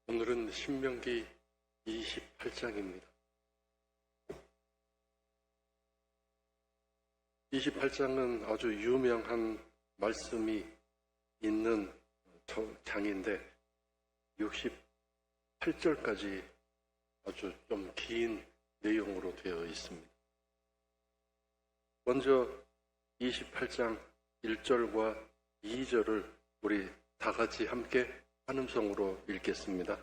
오늘은 신명기 28장입니다. 28장은 아주 유명한 말씀이 있는 장인데 68절까지 아주 좀 긴 내용으로 되어 있습니다. 먼저 28장 1절과 2절을 우리 다 같이 함께 한음성으로 읽겠습니다.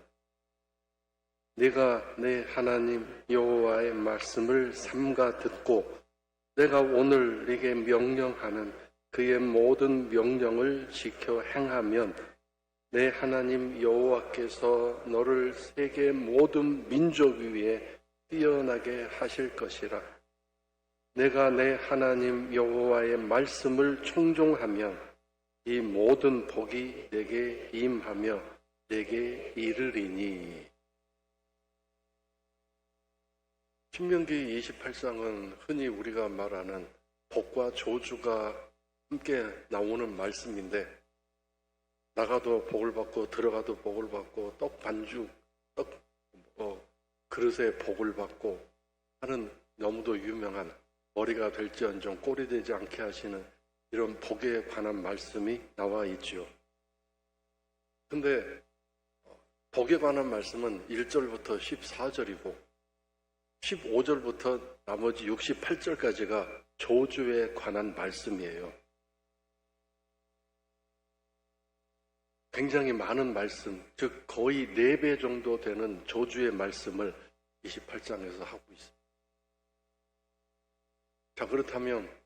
내가 내 하나님 여호와의 말씀을 삼가 듣고 내가 오늘 네게 명령하는 그의 모든 명령을 지켜 행하면 내 하나님 여호와께서 너를 세계 모든 민족 위에 뛰어나게 하실 것이라. 내가 내 하나님 여호와의 말씀을 청종하면 이 모든 복이 내게 임하며 내게 이르리니. 신명기 28장은 흔히 우리가 말하는 복과 저주가 함께 나오는 말씀인데, 나가도 복을 받고 들어가도 복을 받고 그릇에 복을 받고 하는 너무도 유명한 머리가 될지언정 꼴이 되지 않게 하시는 이런 복에 관한 말씀이 나와 있지요. 근데 복에 관한 말씀은 1절부터 14절이고 15절부터 나머지 68절까지가 저주에 관한 말씀이에요. 굉장히 많은 말씀, 즉 거의 4배 정도 되는 저주의 말씀을 28장에서 하고 있습니다. 자, 그렇다면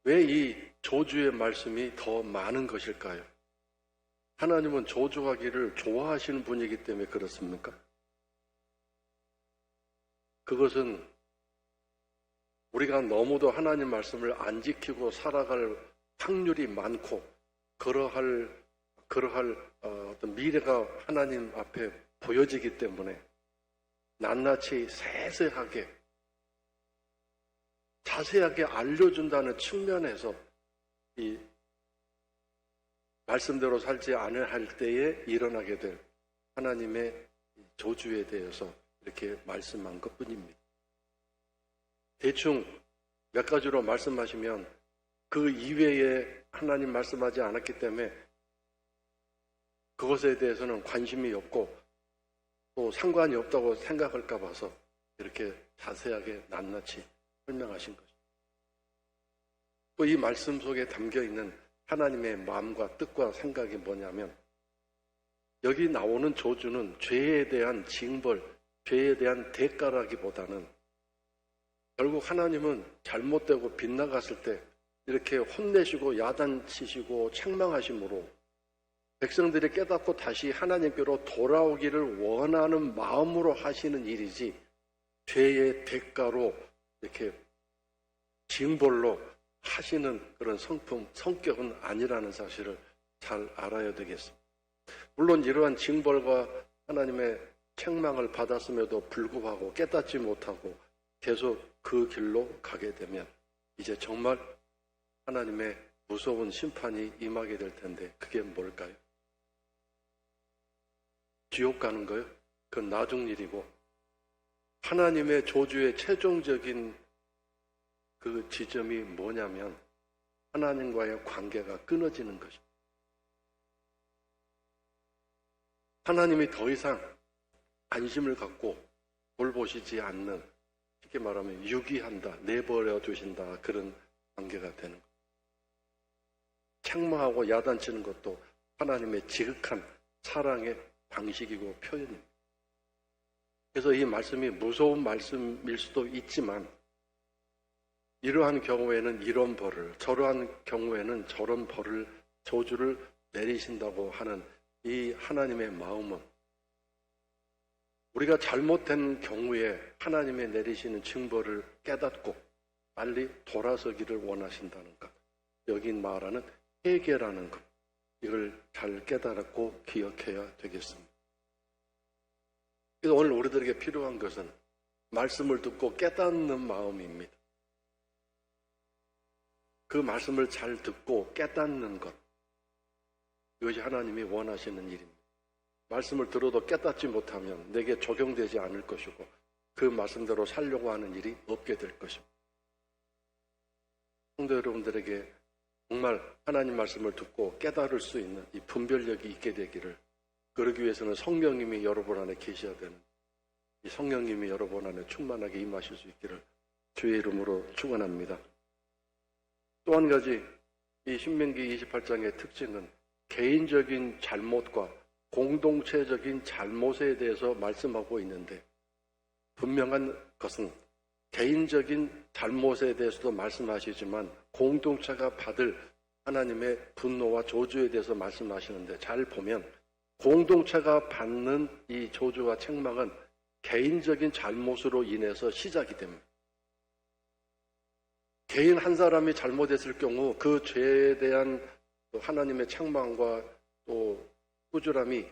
왜 이 저주의 말씀이 더 많은 것일까요? 하나님은 저주하기를 좋아하시는 분이기 때문에 그렇습니까? 그것은 우리가 너무도 하나님 말씀을 안 지키고 살아갈 확률이 많고 그러할 어떤 미래가 하나님 앞에 보여지기 때문에 낱낱이 세세하게 자세하게 알려준다는 측면에서 이 말씀대로 살지 않을 때에 일어나게 될 하나님의 저주에 대해서 이렇게 말씀한 것뿐입니다. 대충 몇 가지로 말씀하시면 그 이외에 하나님 말씀하지 않았기 때문에 그것에 대해서는 관심이 없고 또 상관이 없다고 생각할까 봐서 이렇게 자세하게 낱낱이 설명하신 것입니다. 또 이 말씀 속에 담겨 있는 하나님의 마음과 뜻과 생각이 뭐냐면, 여기 나오는 저주는 죄에 대한 징벌, 죄에 대한 대가라기보다는 결국 하나님은 잘못되고 빗나갔을 때 이렇게 혼내시고 야단치시고 책망하심으로 백성들이 깨닫고 다시 하나님께로 돌아오기를 원하는 마음으로 하시는 일이지, 죄의 대가로 이렇게 징벌로 하시는 그런 성격은 아니라는 사실을 잘 알아야 되겠습니다. 물론 이러한 징벌과 하나님의 책망을 받았음에도 불구하고 깨닫지 못하고 계속 그 길로 가게 되면 이제 정말 하나님의 무서운 심판이 임하게 될 텐데, 그게 뭘까요? 지옥 가는 거요? 그건 나중 일이고, 하나님의 저주의 최종적인 그 지점이 뭐냐면 하나님과의 관계가 끊어지는 것입니다. 하나님이 더 이상 안심을 갖고 돌보시지 않는, 쉽게 말하면 유기한다, 내버려 두신다, 그런 관계가 되는 것. 책망하고 야단치는 것도 하나님의 지극한 사랑의 방식이고 표현입니다. 그래서 이 말씀이 무서운 말씀일 수도 있지만, 이러한 경우에는 이런 벌을, 저러한 경우에는 저런 벌을, 저주를 내리신다고 하는 이 하나님의 마음은 우리가 잘못된 경우에 하나님의 내리시는 징벌을 깨닫고 빨리 돌아서기를 원하신다는 것. 여기 말하는 회개라는 것. 이걸 잘 깨달았고 기억해야 되겠습니다. 그래서 오늘 우리들에게 필요한 것은 말씀을 듣고 깨닫는 마음입니다. 그 말씀을 잘 듣고 깨닫는 것, 이것이 하나님이 원하시는 일입니다. 말씀을 들어도 깨닫지 못하면 내게 적용되지 않을 것이고 그 말씀대로 살려고 하는 일이 없게 될 것입니다. 성도 여러분들에게 정말 하나님 말씀을 듣고 깨달을 수 있는 이 분별력이 있게 되기를, 그러기 위해서는 성령님이 여러분 안에 계셔야 되는, 이 성령님이 여러분 안에 충만하게 임하실 수 있기를 주의 이름으로 축원합니다. 또 한 가지, 이 신명기 28장의 특징은 개인적인 잘못과 공동체적인 잘못에 대해서 말씀하고 있는데, 분명한 것은 개인적인 잘못에 대해서도 말씀하시지만 공동체가 받을 하나님의 분노와 저주에 대해서 말씀하시는데, 잘 보면 공동체가 받는 이 저주와 책망은 개인적인 잘못으로 인해서 시작이 됩니다. 개인 한 사람이 잘못했을 경우 그 죄에 대한 하나님의 책망과 또 꾸지람이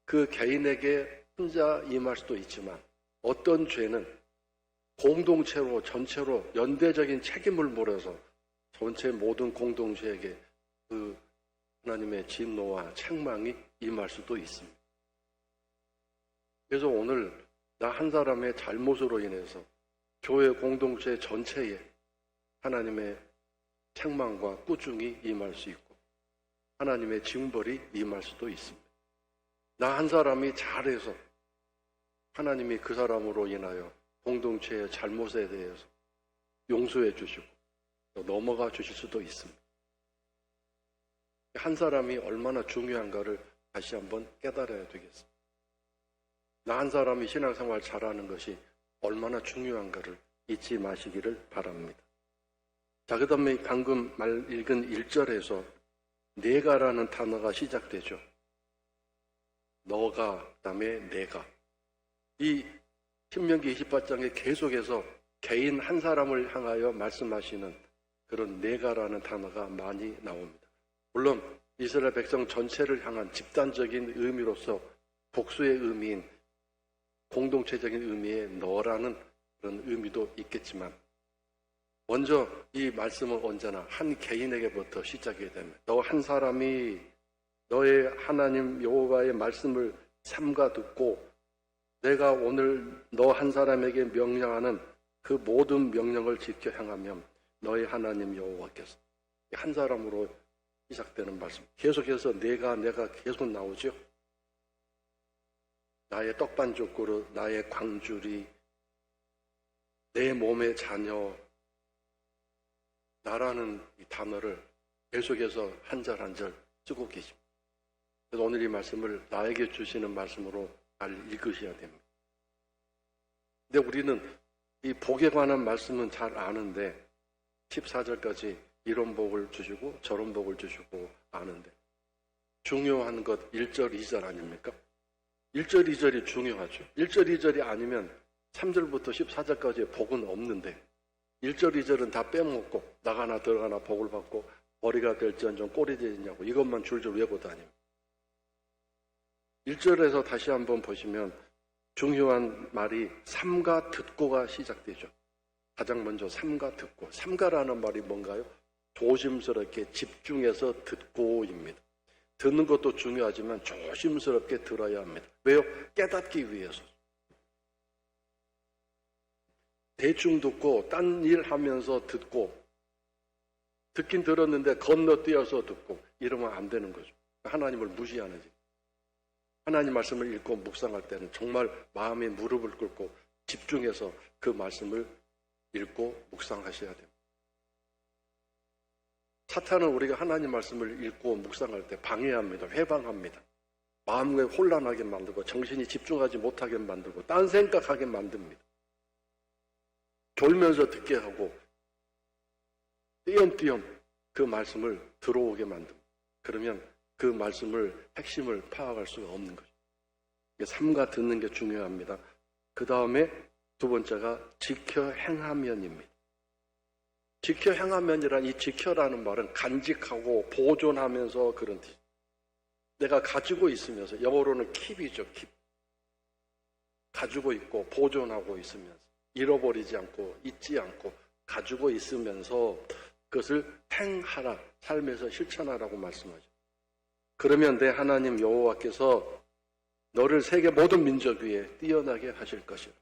그 개인에게 혼자 임할 수도 있지만, 어떤 죄는 공동체로 전체로 연대적인 책임을 물어서 전체 모든 공동체에게 그 하나님의 진노와 책망이 임할 수도 있습니다. 그래서 오늘 나 한 사람의 잘못으로 인해서 교회 공동체 전체에 하나님의 책망과 꾸중이 임할 수 있고 하나님의 징벌이 임할 수도 있습니다. 나 한 사람이 잘해서 하나님이 그 사람으로 인하여 공동체의 잘못에 대해서 용서해 주시고 또 넘어가 주실 수도 있습니다. 한 사람이 얼마나 중요한가를 다시 한번 깨달아야 되겠습니다. 나 한 사람이 신앙생활 잘하는 것이 얼마나 중요한가를 잊지 마시기를 바랍니다. 자, 그 다음에 방금 읽은 1절에서 내가라는 단어가 시작되죠. 너가, 그 다음에 내가. 이 신명기 28장에 계속해서 개인 한 사람을 향하여 말씀하시는 그런 내가라는 단어가 많이 나옵니다. 물론 이스라엘 백성 전체를 향한 집단적인 의미로서 복수의 의미인 공동체적인 의미의 너라는 그런 의미도 있겠지만, 먼저 이 말씀은 언제나 한 개인에게부터 시작이 됩니다. 너 한 사람이 너의 하나님 여호와의 말씀을 삼가 듣고 내가 오늘 너 한 사람에게 명령하는 그 모든 명령을 지켜 행하면 너의 하나님 여호와께서, 한 사람으로 시작되는 말씀, 계속해서 내가 계속 나오죠. 나의 떡반죽 그릇, 나의 광주리, 내 몸의 자녀, 나라는 이 단어를 계속해서 한 절 한 절 쓰고 계십니다. 그래서 오늘 이 말씀을 나에게 주시는 말씀으로 잘 읽으셔야 됩니다. 근데 우리는 이 복에 관한 말씀은 잘 아는데 14절까지 이런 복을 주시고 저런 복을 주시고 아는데, 중요한 것 1절, 2절 아닙니까? 1절, 2절이 중요하죠. 1절, 2절이 아니면 3절부터 14절까지의 복은 없는데 1절, 2절은 다 빼먹고 나가나 들어가나 복을 받고 머리가 될지언정 꼴이 되느냐고 이것만 줄줄 외고 다닙니다. 1절에서 다시 한번 보시면 중요한 말이 삼가 듣고가 시작되죠. 가장 먼저 삼가 듣고. 삼가라는 말이 뭔가요? 조심스럽게 집중해서 듣고입니다. 듣는 것도 중요하지만 조심스럽게 들어야 합니다. 왜요? 깨닫기 위해서. 대충 듣고 딴 일 하면서 듣고, 듣긴 들었는데 건너뛰어서 듣고 이러면 안 되는 거죠. 하나님을 무시하는 지. 하나님 말씀을 읽고 묵상할 때는 정말 마음에 무릎을 꿇고 집중해서 그 말씀을 읽고 묵상하셔야 됩니다. 사탄은 우리가 하나님 말씀을 읽고 묵상할 때 방해합니다. 회방합니다. 마음을 혼란하게 만들고 정신이 집중하지 못하게 만들고 딴 생각하게 만듭니다. 졸면서 듣게 하고 띄엄띄엄 그 말씀을 들어오게 만듭니다. 그러면 그 말씀을 핵심을 파악할 수가 없는 거죠. 삼가 듣는 게 중요합니다. 그 다음에 두 번째가 지켜 행하면입니다. 지켜 행하면이란 이 지켜라는 말은 간직하고 보존하면서 그런 뜻. 내가 가지고 있으면서, 영어로는 keep이죠. keep. 가지고 있고 보존하고 있으면서 잃어버리지 않고 잊지 않고 가지고 있으면서 그것을 행하라, 삶에서 실천하라고 말씀하죠. 그러면 내 하나님 여호와께서 너를 세계 모든 민족 위에 뛰어나게 하실 것이라.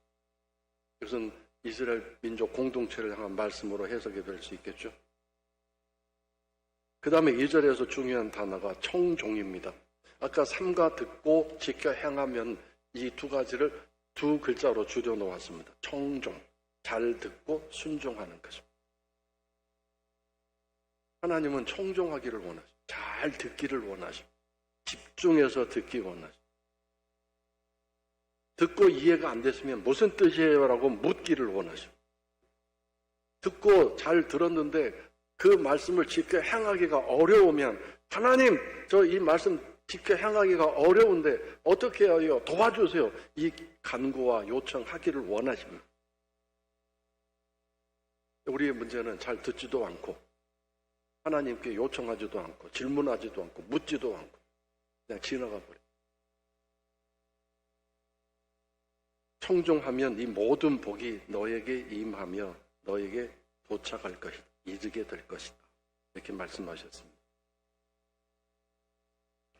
이것은 이스라엘 민족 공동체를 향한 말씀으로 해석이 될 수 있겠죠. 그 다음에 2절에서 중요한 단어가 청종입니다. 아까 삼가 듣고 지켜 행하면 이 두 가지를 두 글자로 줄여 놓았습니다. 청종, 잘 듣고 순종하는 것입니다. 하나님은 청종하기를 원하십니다. 잘 듣기를 원하십니다. 집중해서 듣기 원하십니다. 듣고 이해가 안 됐으면 무슨 뜻이에요? 라고 묻기를 원하십니다. 듣고 잘 들었는데 그 말씀을 지켜 행하기가 어려우면 하나님, 저 이 말씀 지켜 행하기가 어려운데 어떻게 해요? 도와주세요. 이 간구와 요청하기를 원하십니다. 우리의 문제는 잘 듣지도 않고 하나님께 요청하지도 않고 질문하지도 않고 묻지도 않고 그냥 지나가 버려요. 청종하면 이 모든 복이 너에게 임하며 너에게 도착할 것이다. 이르게 될 것이다. 이렇게 말씀하셨습니다.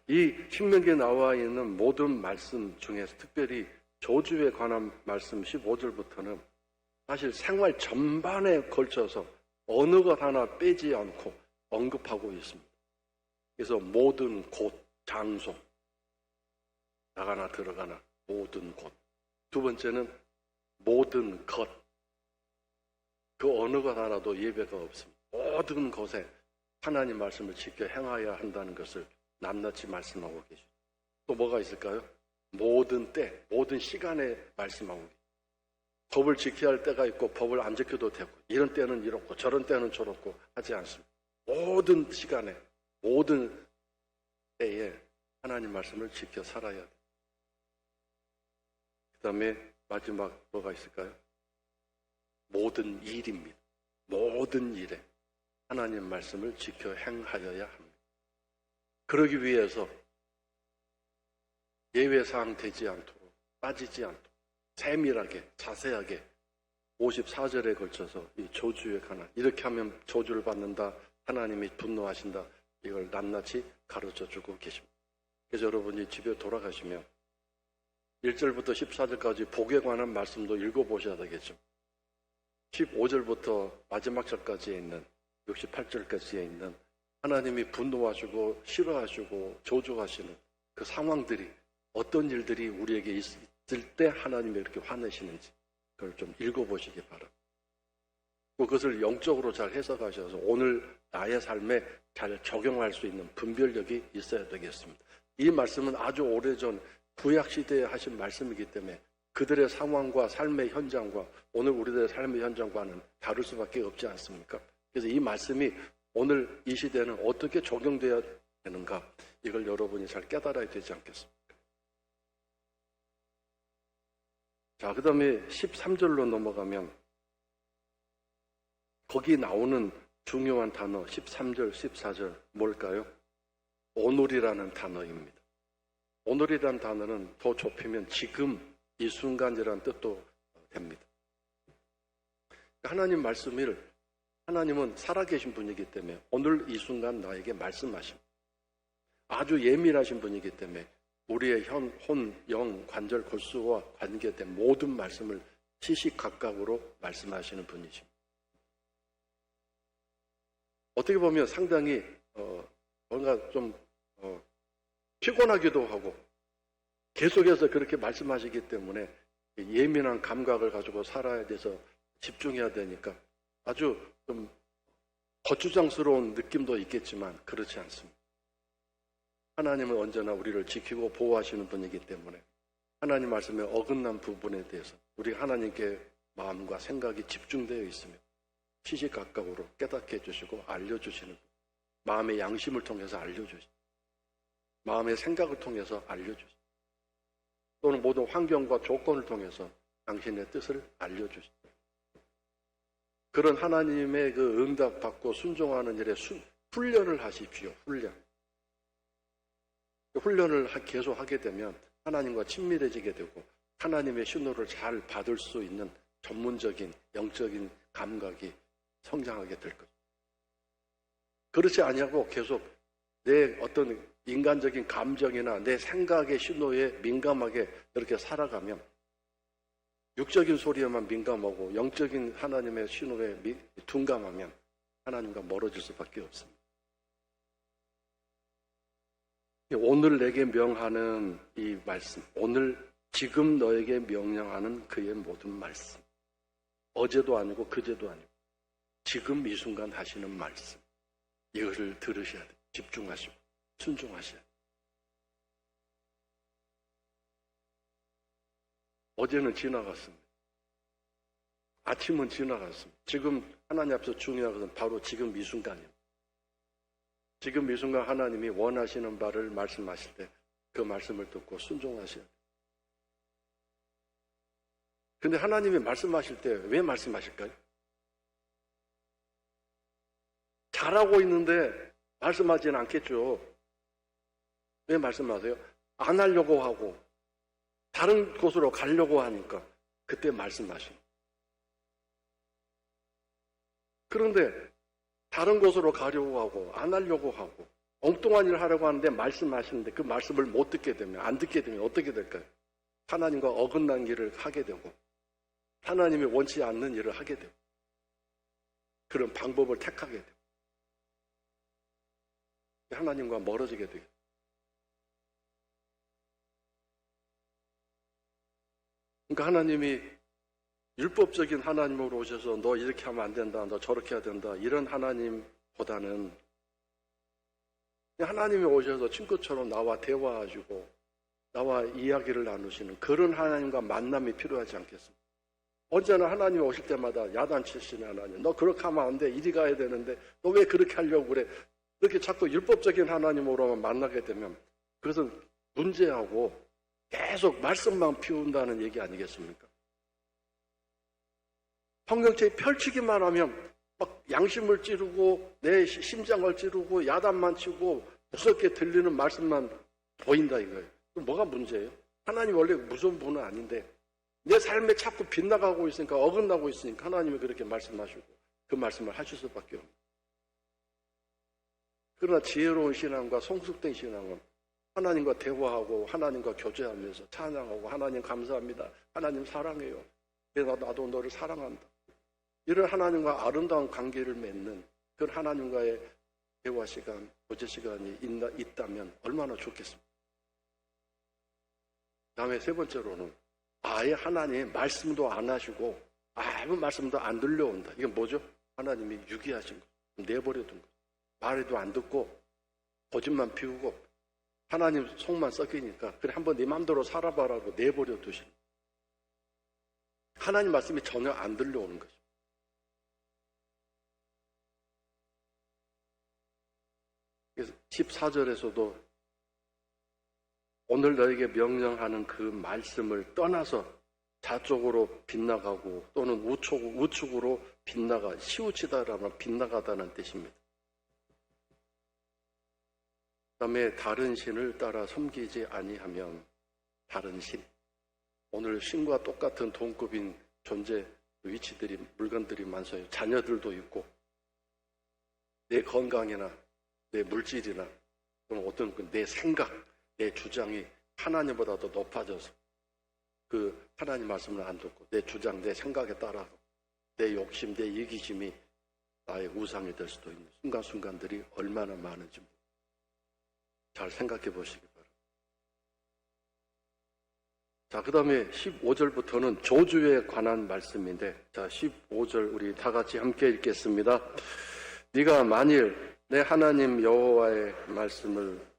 이 신명기에 나와 있는 모든 말씀 중에서 특별히 저주에 관한 말씀 15절부터는 사실 생활 전반에 걸쳐서 어느 것 하나 빼지 않고 언급하고 있습니다. 그래서 모든 곳, 장소, 나가나 들어가나 모든 곳. 두 번째는 모든 것. 그 어느 것 하나도 예배가 없습니다. 모든 것에 하나님 말씀을 지켜 행하여야 한다는 것을 낱낱이 말씀하고 계십니다. 또 뭐가 있을까요? 모든 때, 모든 시간에 말씀하고 계십니다. 법을 지켜야 할 때가 있고 법을 안 지켜도 되고 이런 때는 이렇고 저런 때는 저렇고 하지 않습니다. 모든 시간에, 모든 때에 하나님 말씀을 지켜 살아야 돼요. 그 다음에 마지막 뭐가 있을까요? 모든 일입니다. 모든 일에 하나님 말씀을 지켜 행하여야 합니다. 그러기 위해서 예외사항 되지 않도록 빠지지 않도록 세밀하게 자세하게 54절에 걸쳐서 이 저주에 관한 이렇게 하면 저주를 받는다. 하나님이 분노하신다. 이걸 낱낱이 가르쳐주고 계십니다. 그래서 여러분이 집에 돌아가시면 1절부터 14절까지 복에 관한 말씀도 읽어보셔야 되겠죠. 15절부터 마지막 절까지 있는 68절까지에 있는 하나님이 분노하시고 싫어하시고 저주하시는 그 상황들이 어떤 일들이 우리에게 있을 때 하나님이 이렇게 화내시는지 그걸 좀 읽어보시기 바랍니다. 그것을 영적으로 잘 해석하셔서 오늘 나의 삶에 잘 적용할 수 있는 분별력이 있어야 되겠습니다. 이 말씀은 아주 오래전 구약시대에 하신 말씀이기 때문에 그들의 상황과 삶의 현장과 오늘 우리들의 삶의 현장과는 다를 수밖에 없지 않습니까? 그래서 이 말씀이 오늘 이 시대에는 어떻게 적용되어야 되는가 이걸 여러분이 잘 깨달아야 되지 않겠습니까? 자, 그 다음에 13절로 넘어가면 거기 나오는 중요한 단어 13절, 14절 뭘까요? 오늘이라는 단어입니다. 오늘이라는 단어는 더 좁히면 지금 이 순간이라는 뜻도 됩니다. 하나님 말씀을 하나님은 살아계신 분이기 때문에 오늘 이 순간 나에게 말씀하십니다. 아주 예민하신 분이기 때문에 우리의 혼, 영, 관절, 골수와 관계된 모든 말씀을 시시각각으로 말씀하시는 분이십니다. 어떻게 보면 상당히 뭔가 좀 피곤하기도 하고 계속해서 그렇게 말씀하시기 때문에 예민한 감각을 가지고 살아야 돼서 집중해야 되니까 아주 좀 거추장스러운 느낌도 있겠지만 그렇지 않습니다. 하나님은 언제나 우리를 지키고 보호하시는 분이기 때문에 하나님 말씀에 어긋난 부분에 대해서 우리 하나님께 마음과 생각이 집중되어 있으며 시시각각으로 깨닫게 해주시고 알려주시는 분. 마음의 양심을 통해서 알려주시고 마음의 생각을 통해서 알려주시고 또는 모든 환경과 조건을 통해서 당신의 뜻을 알려주시고 그런 하나님의 그 응답 받고 순종하는 일에 훈련을 하십시오. 훈련을 계속 하게 되면 하나님과 친밀해지게 되고 하나님의 신호를 잘 받을 수 있는 전문적인 영적인 감각이 성장하게 될 것입니다. 그렇지 아니하고 계속 내 어떤 인간적인 감정이나 내 생각의 신호에 민감하게 이렇게 살아가면 육적인 소리에만 민감하고 영적인 하나님의 신호에 둔감하면 하나님과 멀어질 수밖에 없습니다. 오늘 내게 명하는 이 말씀, 오늘 지금 너에게 명령하는 그의 모든 말씀, 어제도 아니고 그제도 아니고 지금 이 순간 하시는 말씀, 이것을 들으셔야 돼요. 집중하시고 순종하셔야 돼요. 어제는 지나갔습니다. 아침은 지나갔습니다. 지금 하나님 앞에서 중요한 것은 바로 지금 이 순간입니다. 지금 이 순간 하나님이 원하시는 바를 말씀하실 때 그 말씀을 듣고 순종하셔야 돼요. 근데 하나님이 말씀하실 때 왜 말씀하실까요? 잘하고 있는데 말씀하지는 않겠죠. 왜 말씀하세요? 안 하려고 하고 다른 곳으로 가려고 하니까 그때 말씀하십니다. 그런데 다른 곳으로 가려고 하고 안 하려고 하고 엉뚱한 일을 하려고 하는데 말씀하시는데 그 말씀을 못 듣게 되면, 안 듣게 되면 어떻게 될까요? 하나님과 어긋난 일을 하게 되고 하나님이 원치 않는 일을 하게 되고 그런 방법을 택하게 되고 하나님과 멀어지게 되고. 그러니까 하나님이 율법적인 하나님으로 오셔서 너 이렇게 하면 안 된다, 너 저렇게 해야 된다, 이런 하나님보다는 하나님이 오셔서 친구처럼 나와 대화하시고 나와 이야기를 나누시는 그런 하나님과 만남이 필요하지 않겠습니까? 언제나 하나님이 오실 때마다 야단치시는 하나님, 너 그렇게 하면 안 돼, 이리 가야 되는데 너 왜 그렇게 하려고 그래, 이렇게 자꾸 율법적인 하나님으로만 만나게 되면 그것은 문제하고 계속 말씀만 피운다는 얘기 아니겠습니까? 성경책이 펼치기만 하면 막 양심을 찌르고 내 심장을 찌르고 야단만 치고 무섭게 들리는 말씀만 보인다 이거예요. 그럼 뭐가 문제예요? 하나님 원래 무서운 분은 아닌데 내 삶에 자꾸 빗나가고 있으니까, 어긋나고 있으니까 하나님이 그렇게 말씀하시고 그 말씀을 하실 수밖에 없는. 그러나 지혜로운 신앙과 성숙된 신앙은 하나님과 대화하고 하나님과 교제하면서 찬양하고 하나님 감사합니다, 하나님 사랑해요, 나도 너를 사랑한다, 이런 하나님과 아름다운 관계를 맺는 그런 하나님과의 대화 시간, 교제 시간이 있다면 얼마나 좋겠습니까? 다음에 세 번째로는 아예 하나님 말씀도 안 하시고 아무 말씀도 안 들려온다. 이게 뭐죠? 하나님이 유기하신 거, 내버려 둔 거, 말해도 안 듣고 거짓만 피우고 하나님 속만 썩이니까 그래 한번 네 맘대로 살아봐라고 내버려 두신, 하나님 말씀이 전혀 안 들려오는 거죠. 그래서 14절에서도 오늘 너에게 명령하는 그 말씀을 떠나서 좌쪽으로 빗나가고 또는 우측으로 치우치다라는 빗나가다는 뜻입니다. 그 다음에 다른 신을 따라 섬기지 아니하면, 다른 신, 오늘 신과 똑같은 동급인 존재 위치들이, 물건들이 많아요. 자녀들도 있고 내 건강이나 내 물질이나 또는 어떤 내 생각, 내 주장이 하나님보다 더 높아져서 그 하나님 말씀을 안 듣고 내 주장, 내 생각에 따라서 내 욕심, 내 이기심이 나의 우상이 될 수도 있는 순간순간들이 얼마나 많은지 잘 생각해 보시기 바랍니다. 자, 그 다음에 15절부터는 저주에 관한 말씀인데, 자, 15절 우리 다 같이 함께 읽겠습니다. 네가 만일 내 하나님 여호와의 말씀을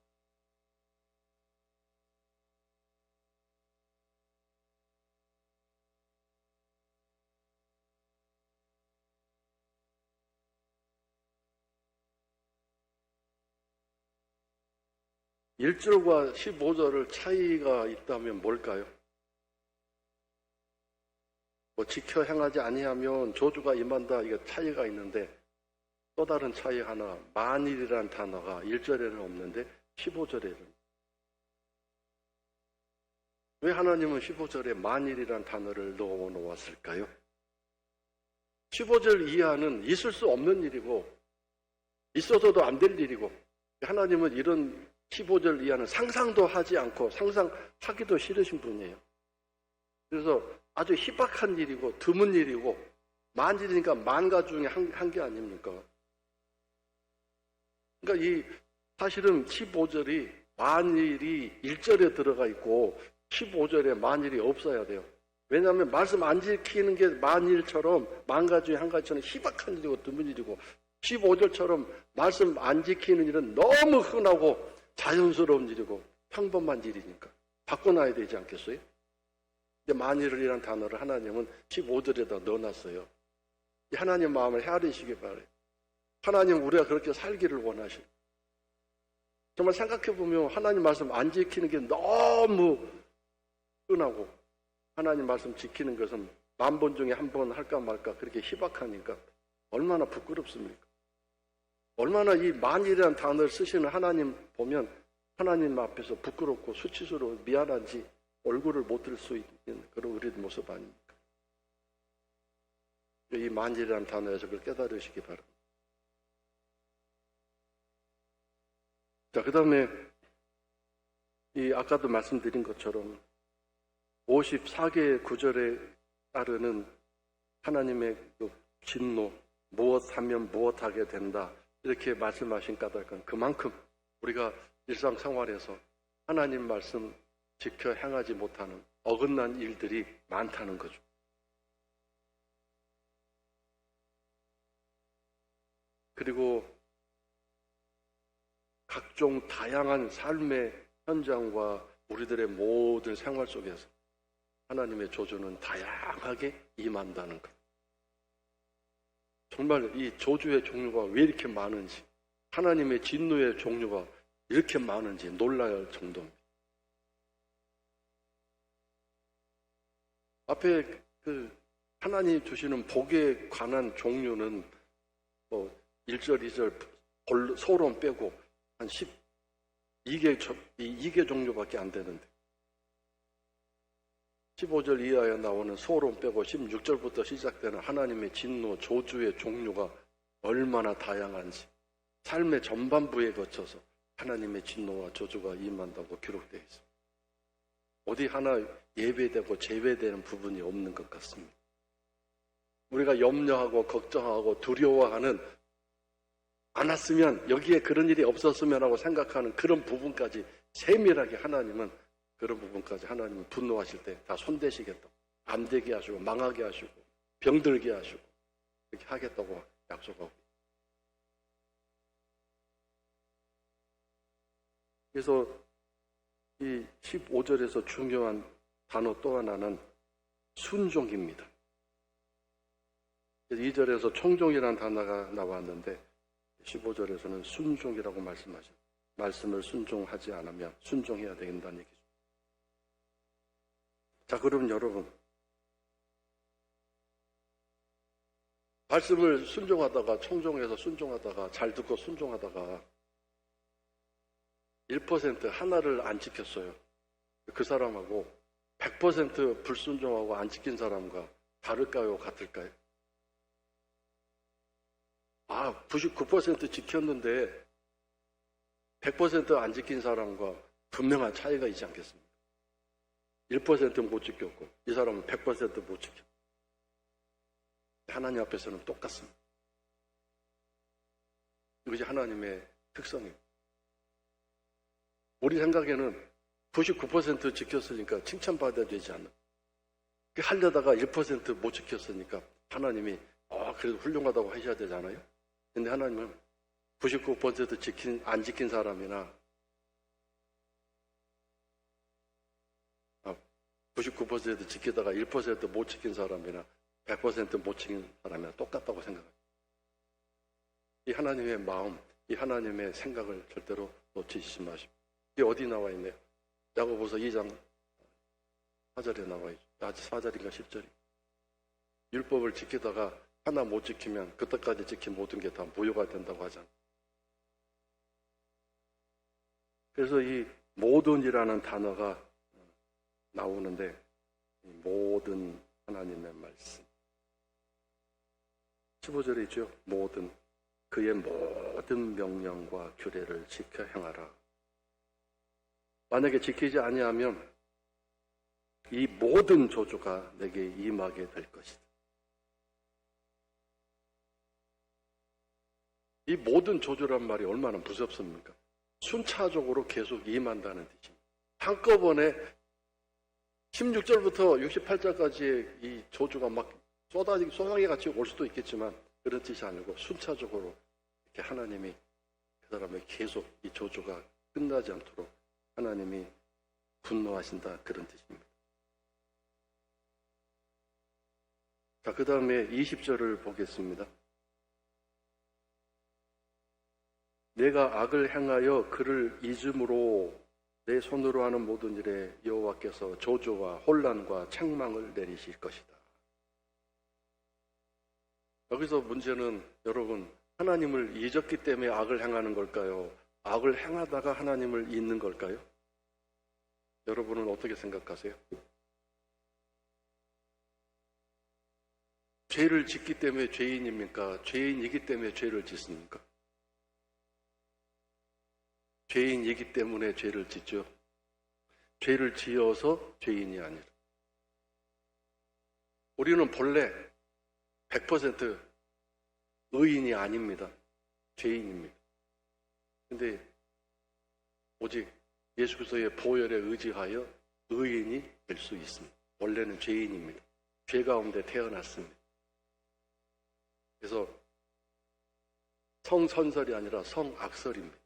(1절과) 15절을 차이가 있다면 뭘까요? 뭐 지켜 행하지 아니하면 저주가 임한다, 이게 차이가 있는데 또 다른 차이 하나, 만일이란 단어가 1절에는 없는데 15절에는. 왜 하나님은 15절에 만일이란 단어를 넣어 놓았을까요? 15절 이하는 있을 수 없는 일이고 있어서도 안 될 일이고, 하나님은 이런 15절 이하는 상상도 하지 않고 상상하기도 싫으신 분이에요. 그래서 아주 희박한 일이고 드문 일이고 만일이니까 만가 중에 한 게 아닙니까? 그러니까 이 사실은 15절이 만일이 1절에 들어가 있고 15절에 만일이 없어야 돼요. 왜냐하면 말씀 안 지키는 게 만일처럼 만가 중에 한 가지처럼 희박한 일이고 드문 일이고 15절처럼 말씀 안 지키는 일은 너무 흔하고 자연스러운 일이고 평범한 일이니까 바꿔놔야 되지 않겠어요? 근데 만일이라는 단어를 하나님은 15절에다 넣어놨어요. 하나님 마음을 헤아리시기 바라요. 하나님 우리가 그렇게 살기를 원하시고 정말 생각해보면 하나님 말씀 안 지키는 게 너무 흔하고 하나님 말씀 지키는 것은 10,000번 중에 1번 할까 말까 그렇게 희박하니까 얼마나 부끄럽습니까? 얼마나 이 만일이라는 단어를 쓰시는 하나님 보면 하나님 앞에서 부끄럽고 수치스러워 미안한지 얼굴을 못 들 수 있는 그런 우리 모습 아닙니까? 이 만일이라는 단어에서 그걸 깨달으시기 바랍니다. 자, 그 다음에 이 아까도 말씀드린 것처럼 54개의 구절에 따르는 하나님의 그 진노, 무엇하면 무엇하게 된다 이렇게 말씀하신 까닭은 그만큼 우리가 일상생활에서 하나님 말씀 지켜 행하지 못하는 어긋난 일들이 많다는 거죠. 그리고 각종 다양한 삶의 현장과 우리들의 모든 생활 속에서 하나님의 조주는 다양하게 임한다는 것. 정말 이 조주의 종류가 왜 이렇게 많은지, 하나님의 진노의 종류가 이렇게 많은지 놀라야 할 정도입니다. 앞에 그 하나님이 주시는 복에 관한 종류는 1절, 2절 소론 빼고 한 12개 종류밖에 안 되는데 15절 이하에 나오는 소론 빼고 16절부터 시작되는 하나님의 진노, 조주의 종류가 얼마나 다양한지 삶의 전반부에 거쳐서 하나님의 진노와 조주가 임한다고 기록되어 있습니다. 어디 하나 예외되고 제외되는 부분이 없는 것 같습니다. 우리가 염려하고 걱정하고 두려워하는 않았으면 여기에 그런 일이 없었으면 하고 생각하는 그런 부분까지 세밀하게 하나님은 그런 부분까지 하나님은 분노하실 때 다 손대시겠다고 안 되게 하시고 망하게 하시고 병들게 하시고 이렇게 하겠다고 약속하고 그래서 이 15절에서 중요한 단어 또 하나는 순종입니다. 2절에서 청종이라는 단어가 나왔는데 15절에서는 순종이라고 말씀하셨어요. 말씀을 순종하지 않으면 순종해야 된다는 얘기죠. 자, 그럼 여러분 말씀을 순종하다가 청종해서 순종하다가 잘 듣고 순종하다가 1% 하나를 안 지켰어요. 그 사람하고 100% 불순종하고 안 지킨 사람과 다를까요? 같을까요? 99% 지켰는데 100% 안 지킨 사람과 분명한 차이가 있지 않겠습니까? 1% 못 지켰고 이 사람은 100% 못 지켰고 하나님 앞에서는 똑같습니다. 이것이 하나님의 특성입니다. 우리 생각에는 99% 지켰으니까 칭찬받아야 되지 않나. 하려다가 1% 못 지켰으니까 하나님이 그래도 훌륭하다고 하셔야 되잖아요. 근데 하나님은 99% 안 지킨 사람이나 99% 지키다가 1% 못 지킨 사람이나 100% 못 지킨 사람이나 똑같다고 생각합니다. 이 하나님의 마음, 이 하나님의 생각을 절대로 놓치지 마십시오. 이게 어디 나와 있네요? 야고보서 2장 4절에 나와 있죠. 4절인가 10절이. 율법을 지키다가 하나 못 지키면 그때까지 지킨 모든 게 다 무효가 된다고 하잖아요. 그래서 이 모든이라는 단어가 나오는데 모든 하나님의 말씀 15절에 있죠. 모든 그의 모든 명령과 규례를 지켜 행하라. 만약에 지키지 아니하면 이 모든 저주가 내게 임하게 될 것이다. 이 모든 저주란 말이 얼마나 무섭습니까? 순차적으로 계속 임한다는 뜻입니다. 한꺼번에 16절부터 68절까지의 이 저주가 막 소나기 같이 올 수도 있겠지만 그런 뜻이 아니고 순차적으로 이렇게 하나님이 그 사람의 계속 이 저주가 끝나지 않도록 하나님이 분노하신다, 그런 뜻입니다. 자, 그 다음에 20절을 보겠습니다. 내가 악을 행하여 그를 잊음으로 내 손으로 하는 모든 일에 여호와께서 저주와 혼란과 책망을 내리실 것이다. 여기서 문제는 여러분, 하나님을 잊었기 때문에 악을 행하는 걸까요? 악을 행하다가 하나님을 잊는 걸까요? 여러분은 어떻게 생각하세요? 죄를 짓기 때문에 죄인입니까? 죄인이기 때문에 죄를 짓습니까? 죄인이기 때문에 죄를 짓죠. 죄를 지어서 죄인이 아니라. 우리는 본래 100% 의인이 아닙니다. 죄인입니다. 근데 오직 예수 그리스도의 보혈에 의지하여 의인이 될 수 있습니다. 원래는 죄인입니다. 죄 가운데 태어났습니다. 그래서 성선설이 아니라 성악설입니다.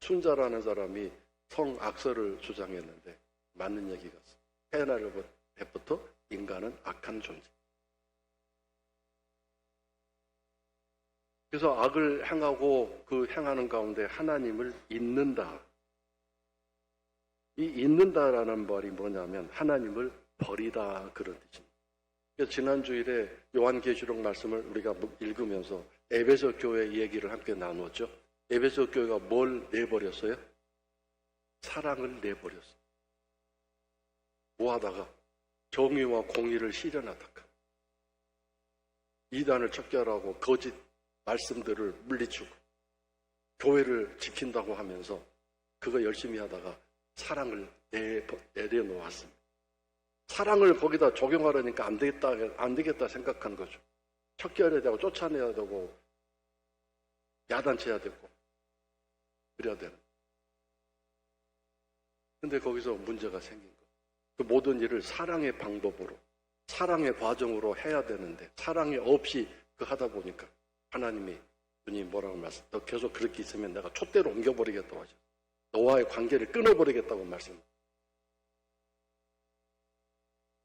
순자라는 사람이 성악설을 주장했는데 맞는 얘기가 있어요. 태어날 때부터 인간은 악한 존재. 그래서 악을 행하고 그 행하는 가운데 하나님을 잊는다. 이 잊는다라는 말이 뭐냐면 하나님을 버리다, 그런 뜻입니다. 그래서 지난 주일에 요한계시록 말씀을 우리가 읽으면서 에베소 교회 얘기를 함께 나누었죠. 에베소 교회가 뭘 내버렸어요? 사랑을 내버렸어요. 뭐 하다가? 정의와 공의를 실현하다가 이단을 척결하고 거짓 말씀들을 물리치고 교회를 지킨다고 하면서 그거 열심히 하다가 사랑을 내려놓았습니다. 사랑을 거기다 적용하려니까 안 되겠다 생각한 거죠. 척결해야 되고 쫓아내야 되고 야단쳐야 되고 그래야 되는. 근데 거기서 문제가 생긴 거예요. 그 모든 일을 사랑의 방법으로, 사랑의 과정으로 해야 되는데 사랑이 없이 그 하다 보니까 하나님이, 주님 뭐라고 말씀, 너 계속 그렇게 있으면 내가 촛대로 옮겨버리겠다고 하죠. 너와의 관계를 끊어버리겠다고 말씀합니다.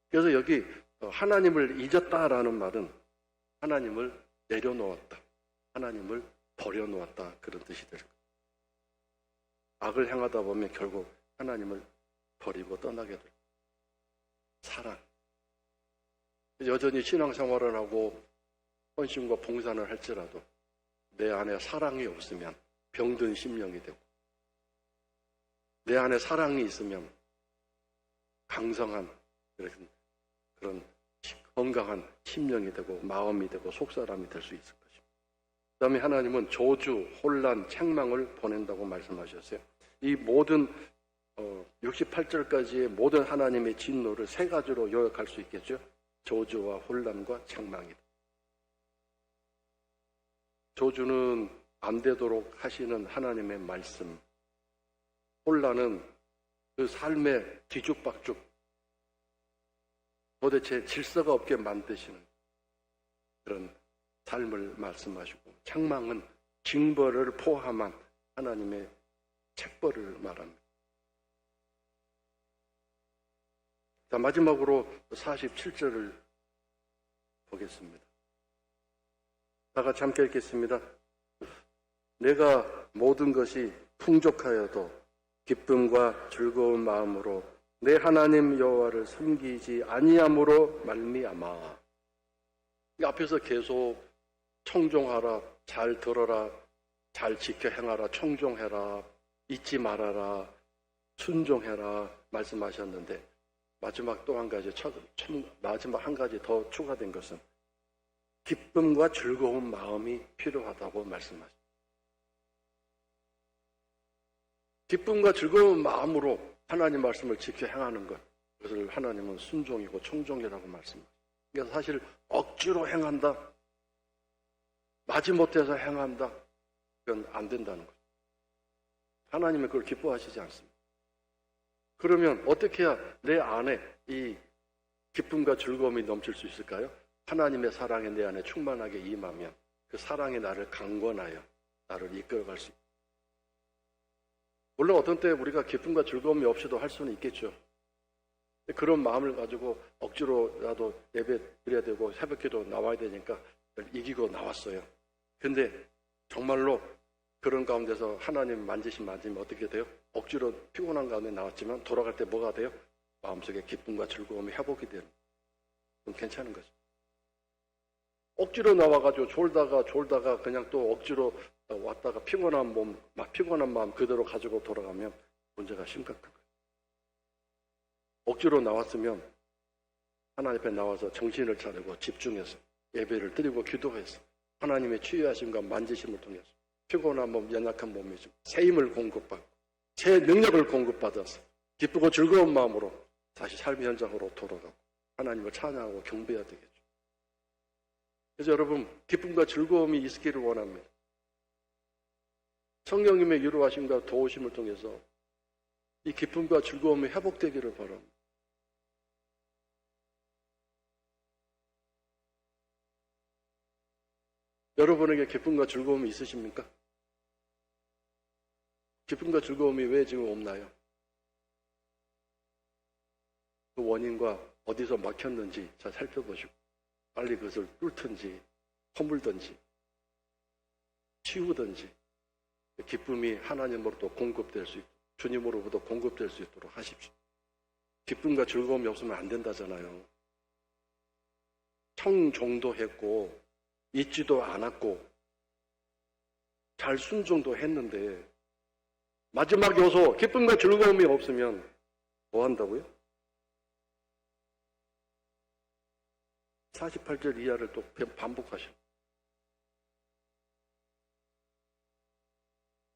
그래서 여기 하나님을 잊었다라는 말은 하나님을 내려놓았다, 하나님을 버려놓았다, 그런 뜻이 될 거예요. 악을 행하다 보면 결국 하나님을 버리고 떠나게 될 거예요. 사랑. 여전히 신앙생활을 하고 헌신과 봉사를 할지라도 내 안에 사랑이 없으면 병든 심령이 되고, 내 안에 사랑이 있으면 강성한 그런 건강한 심령이 되고 마음이 되고 속사람이 될 수 있을 것입니다. 그 다음에 하나님은 저주, 혼란, 책망을 보낸다고 말씀하셨어요. 이 모든 68절까지의 모든 하나님의 진노를 세 가지로 요약할 수 있겠죠. 저주와 혼란과 책망이다. 저주는 안 되도록 하시는 하나님의 말씀, 혼란은 그 삶의 뒤죽박죽, 도대체 질서가 없게 만드시는 그런 삶을 말씀하시고, 책망은 징벌을 포함한 하나님의 책벌을 말합니다. 자, 마지막으로 47절을 보겠습니다. 다 같이 함께 읽겠습니다. 내가 모든 것이 풍족하여도 기쁨과 즐거운 마음으로 내 하나님 여호와를 섬기지 아니함으로 말미암아. 이 앞에서 계속 청종하라, 잘 들어라, 잘 지켜 행하라, 청종해라, 잊지 말아라, 순종해라 말씀하셨는데, 마지막 또 한 가지, 마지막 한 가지 더 추가된 것은 기쁨과 즐거운 마음이 필요하다고 말씀하십니다. 기쁨과 즐거운 마음으로 하나님 말씀을 지켜 행하는 것, 그것을 하나님은 순종이고 청종이라고 말씀합니다. 그래서 사실 억지로 행한다, 마지못해서 행한다, 그건 안 된다는 거죠. 하나님은 그걸 기뻐하시지 않습니다. 그러면 어떻게 해야 내 안에 이 기쁨과 즐거움이 넘칠 수 있을까요? 하나님의 사랑이 내 안에 충만하게 임하면 그 사랑이 나를 강권하여 나를 이끌어갈 수 있습니다. 물론 어떤 때 우리가 기쁨과 즐거움이 없이도 할 수는 있겠죠. 그런 마음을 가지고 억지로라도 예배 드려야 되고 새벽기도 나와야 되니까 이기고 나왔어요. 근데 정말로 그런 가운데서 하나님 만지면 어떻게 돼요? 억지로 피곤한 가운데 나왔지만 돌아갈 때 뭐가 돼요? 마음속에 기쁨과 즐거움이 회복이 되는. 그럼 괜찮은 거죠. 억지로 나와가지고 졸다가 그냥 또 억지로 왔다가 피곤한 마음 그대로 가지고 돌아가면 문제가 심각한 거예요. 억지로 나왔으면 하나님 앞에 나와서 정신을 차리고 집중해서 예배를 드리고 기도해서 하나님의 치유하심과 만지심을 통해서 피곤한 몸, 연약한 몸에 새 힘을 공급받고 새 능력을 공급받아서 기쁘고 즐거운 마음으로 다시 삶의 현장으로 돌아가고 하나님을 찬양하고 경배해야 되겠죠. 그래서 여러분, 기쁨과 즐거움이 있기를 원합니다. 성령님의 위로하심과 도우심을 통해서 이 기쁨과 즐거움이 회복되기를 바랍니다. 여러분에게 기쁨과 즐거움이 있으십니까? 기쁨과 즐거움이 왜 지금 없나요? 그 원인과 어디서 막혔는지 잘 살펴보시고 빨리 그것을 뚫든지 허물든지 치우든지 기쁨이 하나님으로부터 공급될 수 있도록 주님으로부터 공급될 수 있도록 하십시오. 기쁨과 즐거움이 없으면 안 된다잖아요. 청종도 했고 잊지도 않았고 잘 순종도 했는데 마지막 요소 기쁨과 즐거움이 없으면 뭐 한다고요? 48절 이하를 또 반복하셔.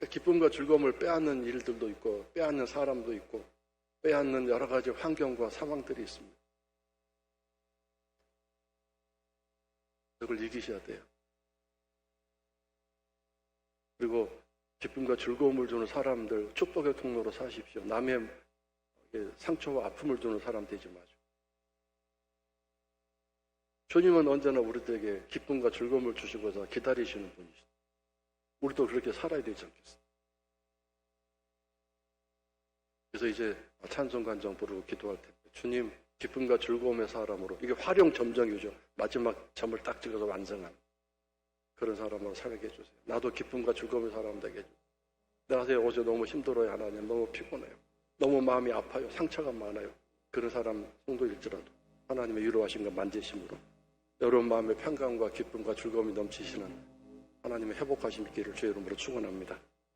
기쁨과 즐거움을 빼앗는 일들도 있고 빼앗는 사람도 있고 빼앗는 여러 가지 환경과 상황들이 있습니다. 그걸 이기셔야 돼요. 그리고 기쁨과 즐거움을 주는 사람들 축복의 통로로 사십시오. 남의 상처와 아픔을 주는 사람 되지 마시고. 주님은 언제나 우리들에게 기쁨과 즐거움을 주시고자 기다리시는 분이시다. 우리도 그렇게 살아야 되지 않겠습니까? 그래서 이제 찬송간정 부르고 기도할 텐데 주님 기쁨과 즐거움의 사람으로 이게 활용점정이죠. 마지막 점을 딱 찍어서 완성하는 그런 사람으로 살게 해주세요. 나도 기쁨과 즐거움의 사람 되게 해주세요. 내가 어제 너무 힘들어요. 하나님 너무 피곤해요. 너무 마음이 아파요. 상처가 많아요. 그런 사람 성도일지라도 하나님의 위로하신 것 만지심으로 여러분 마음의 평강과 기쁨과 즐거움이 넘치시는 하나님의 회복하심 있기를 주의 이름으로 축원합니다.